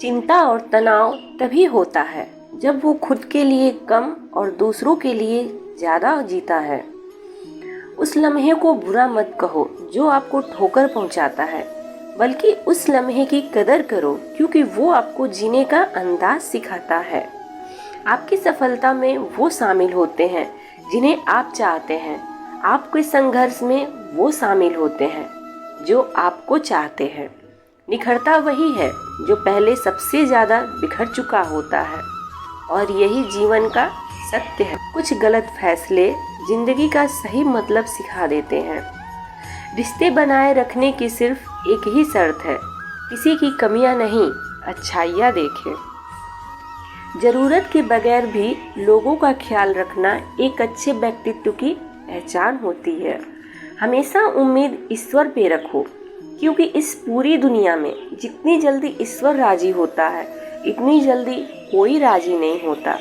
चिंता और तनाव तभी होता है जब वो खुद के लिए कम और दूसरों के लिए ज़्यादा जीता है। उस लम्हे को बुरा मत कहो जो आपको ठोकर पहुंचाता है, बल्कि उस लम्हे की कदर करो क्योंकि वो आपको जीने का अंदाज सिखाता है। आपकी सफलता में वो शामिल होते हैं जिन्हें आप चाहते हैं। आपके संघर्ष में वो शामिल होते हैं जो आपको चाहते हैं। निखरता वही है जो पहले सबसे ज़्यादा बिखर चुका होता है, और यही जीवन का सत्य है। कुछ गलत फैसले जिंदगी का सही मतलब सिखा देते हैं। रिश्ते बनाए रखने की सिर्फ एक ही शर्त है, किसी की कमियां नहीं, अच्छाइयाँ देखें। ज़रूरत के बगैर भी लोगों का ख्याल रखना एक अच्छे व्यक्तित्व की पहचान होती है। हमेशा उम्मीद ईश्वर पे रखो, क्योंकि इस पूरी दुनिया में जितनी जल्दी ईश्वर राजी होता है, इतनी जल्दी कोई राजी नहीं होता।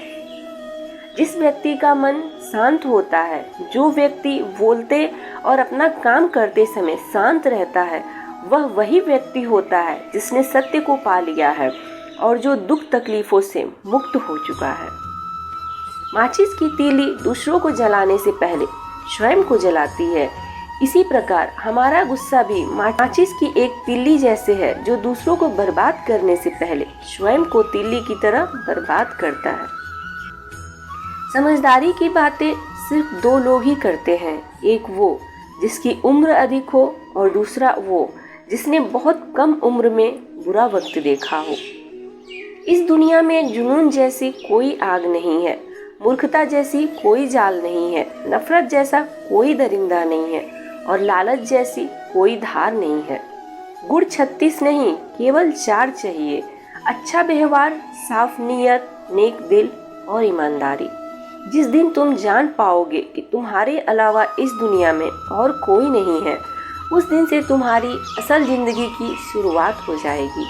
जिस व्यक्ति का मन शांत होता है, जो व्यक्ति बोलते और अपना काम करते समय शांत रहता है, वह वही व्यक्ति होता है जिसने सत्य को पा लिया है और जो दुख तकलीफों से मुक्त हो चुका है। माचिस की तीली दूसरों को जलाने से पहले स्वयं को जलाती है। इसी प्रकार हमारा गुस्सा भी माचिस की एक तीली जैसे है जो दूसरों को बर्बाद करने से पहले स्वयं को तीली की तरह बर्बाद करता है। समझदारी की बातें सिर्फ दो लोग ही करते हैं, एक वो जिसकी उम्र अधिक हो और दूसरा वो जिसने बहुत कम उम्र में बुरा वक्त देखा हो। इस दुनिया में जुनून जैसी कोई आग नहीं है, मूर्खता जैसी कोई जाल नहीं है, नफरत जैसा कोई दरिंदा नहीं है और लालच जैसी कोई धार नहीं है। गुण 36 नहीं, केवल 4 चाहिए: अच्छा व्यवहार, साफ नीयत, नेक दिल और ईमानदारी। जिस दिन तुम जान पाओगे कि तुम्हारे अलावा इस दुनिया में और कोई नहीं है, उस दिन से तुम्हारी असल जिंदगी की शुरुआत हो जाएगी।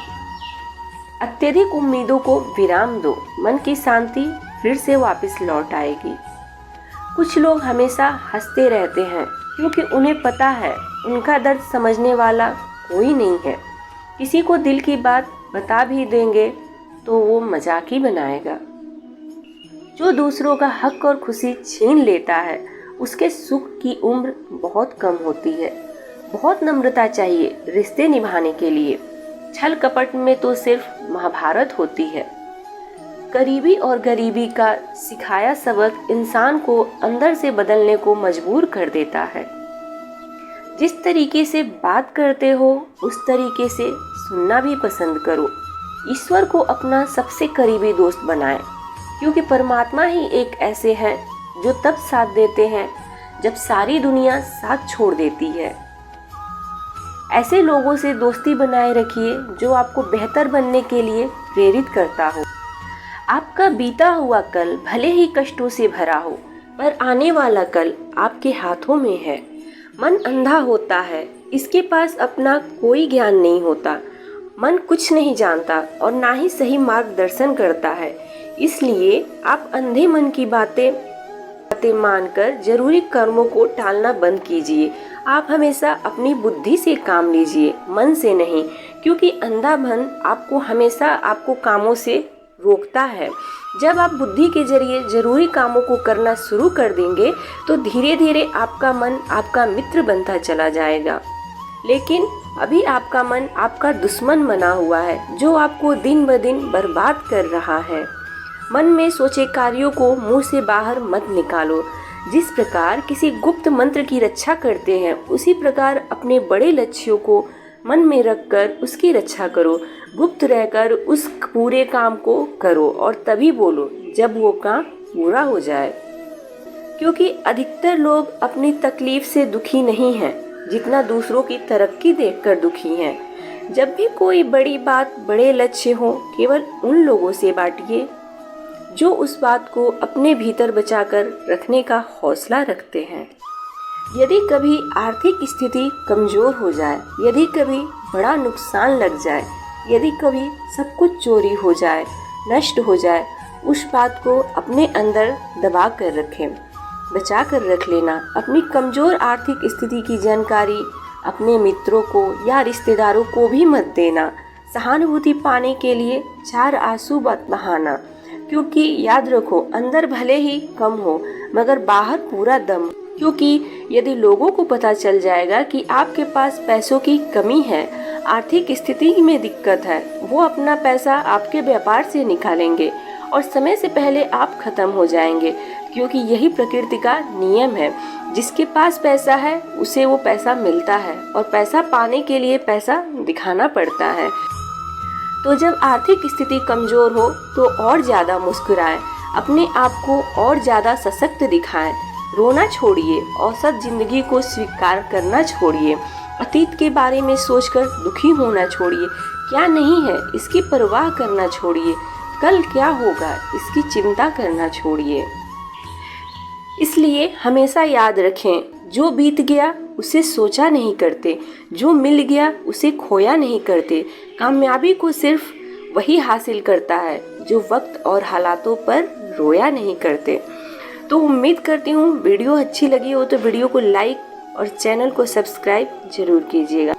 अत्यधिक उम्मीदों को विराम दो, मन की शांति फिर से वापस लौट आएगी। कुछ लोग हमेशा हंसते रहते हैं क्योंकि उन्हें पता है उनका दर्द समझने वाला कोई नहीं है। किसी को दिल की बात बता भी देंगे तो वो मजाक ही बनाएगा। जो दूसरों का हक और खुशी छीन लेता है, उसके सुख की उम्र बहुत कम होती है। बहुत नम्रता चाहिए रिश्ते निभाने के लिए। छल कपट में तो सिर्फ महाभारत होती है। करीबी और गरीबी का सिखाया सबक इंसान को अंदर से बदलने को मजबूर कर देता है। जिस तरीके से बात करते हो उस तरीके से सुनना भी पसंद करो। ईश्वर को अपना सबसे करीबी दोस्त बनाएं, क्योंकि परमात्मा ही एक ऐसे हैं जो तब साथ देते हैं जब सारी दुनिया साथ छोड़ देती है। ऐसे लोगों से दोस्ती बनाए रखिए जो आपको बेहतर बनने के लिए प्रेरित करता हो। आपका बीता हुआ कल भले ही कष्टों से भरा हो, पर आने वाला कल आपके हाथों में है। मन अंधा होता है, इसके पास अपना कोई ज्ञान नहीं होता। मन कुछ नहीं जानता और ना ही सही मार्गदर्शन करता है। इसलिए आप अंधे मन की बातें मानकर जरूरी कर्मों को टालना बंद कीजिए। आप हमेशा अपनी बुद्धि से काम लीजिए, मन से नहीं, क्योंकि अंधा मन आपको हमेशा आपको कामों से रोकता है। जब आप बुद्धि के जरिए जरूरी कामों को करना शुरू कर देंगे तो धीरे धीरे आपका मन आपका मित्र बनता चला जाएगा। लेकिन अभी आपका मन आपका दुश्मन बना हुआ है जो आपको दिन ब दिन बर्बाद कर रहा है। मन में सोचे कार्यों को मुंह से बाहर मत निकालो। जिस प्रकार किसी गुप्त मंत्र की रक्षा करते हैं, उसी प्रकार अपने बड़े लक्ष्यों को मन में रखकर उसकी रक्षा करो। गुप्त रहकर उस पूरे काम को करो और तभी बोलो जब वो काम पूरा हो जाए। क्योंकि अधिकतर लोग अपनी तकलीफ से दुखी नहीं हैं, जितना दूसरों की तरक्की देखकर दुखी हैं। जब भी कोई बड़ी बात, बड़े लक्ष्य हो, केवल उन लोगों से बांटिए जो उस बात को अपने भीतर बचाकर रखने का हौसला रखते हैं। यदि कभी आर्थिक स्थिति कमजोर हो जाए, यदि कभी बड़ा नुकसान लग जाए, यदि कभी सब कुछ चोरी हो जाए, नष्ट हो जाए, उस बात को अपने अंदर दबा कर रखें, बचा कर रख लेना। अपनी कमजोर आर्थिक स्थिति की जानकारी अपने मित्रों को या रिश्तेदारों को भी मत देना। सहानुभूति पाने के लिए 4 आंसू मत बहाना, क्योंकि याद रखो अंदर भले ही कम हो मगर बाहर पूरा दम। क्योंकि यदि लोगों को पता चल जाएगा कि आपके पास पैसों की कमी है, आर्थिक स्थिति में दिक्कत है, वो अपना पैसा आपके व्यापार से निकालेंगे और समय से पहले आप खत्म हो जाएंगे। क्योंकि यही प्रकृति का नियम है, जिसके पास पैसा है उसे वो पैसा मिलता है और पैसा पाने के लिए पैसा दिखाना पड़ता है। तो जब आर्थिक स्थिति कमजोर हो तो और ज्यादा मुस्कुराएं, अपने आप को और ज्यादा सशक्त दिखाएं। रोना छोड़िए, औसत जिंदगी को स्वीकार करना छोड़िए, अतीत के बारे में सोचकर दुखी होना छोड़िए। क्या नहीं है इसकी परवाह करना छोड़िए, कल क्या होगा इसकी चिंता करना छोड़िए। इसलिए हमेशा याद रखें, जो बीत गया उसे सोचा नहीं करते, जो मिल गया उसे खोया नहीं करते। कामयाबी को सिर्फ वही हासिल करता है जो वक्त और हालातों पर रोया नहीं करते। तो उम्मीद करती हूँ वीडियो अच्छी लगी हो तो वीडियो को लाइक और चैनल को सब्सक्राइब जरूर कीजिएगा।